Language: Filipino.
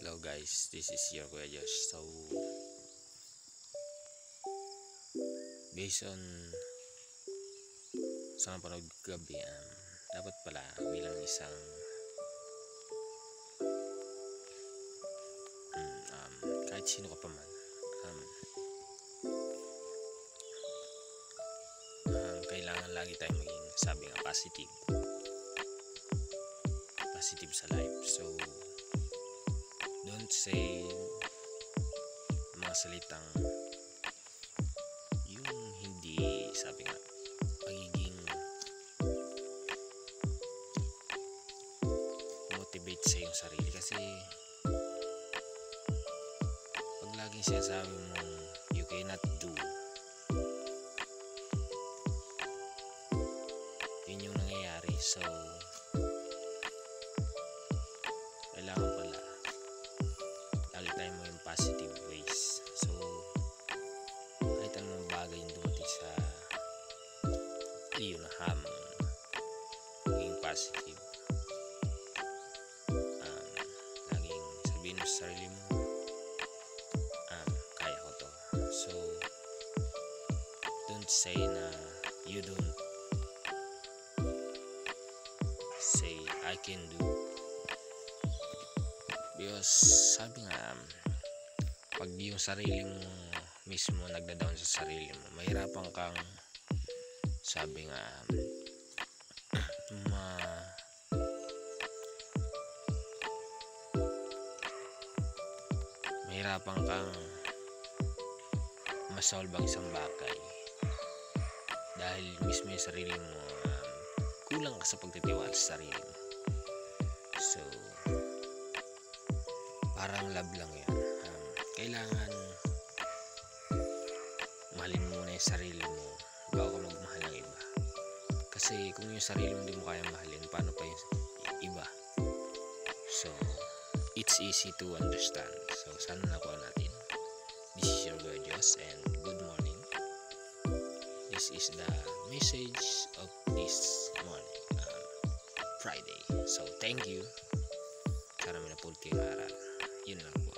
Hello guys, this is your Kuya Josh. So, based on sa napanood gabi, dapat pala bilang isang kahit sino ka pa man, kailangan lagi tayong maging, sabi nga, positive sa life. So, don't say mga salitang yung hindi, sabi nga, pagiging motivate sa iyong sarili. Kasi pag laging sinasabi mo you cannot do, yun yung nangyayari. So kailangan pala lagi tayo mo yung positive ways. So kahit anong bagay yung dumating sa iyo na hamon, maging positive. Laging sabihin mo sa sarili mo, kaya ko to. So don't say na you don't, say I can do. Because sabi nga, pag yung sarili mo mismo nagda-down sa sarili mo, mahirapan kang, sabi nga, mahirapan kang masolve ang isang bagay dahil mismo yung sarili mo, kulang ka sa pagtitiwala sa sarili mo. So parang love lang yan. Kailangan mahalin muna yung sarili mo bago ka magmahal ng iba. Kasi kung yung sarili mo hindi mo kaya mahalin, paano pa yung iba? So it's easy to understand. So sana nakuha natin. This is your Kuya Josh and good morning. This is the message of this morning, Friday. So thank you. Sana may napulot kayo aral. Yun lang po.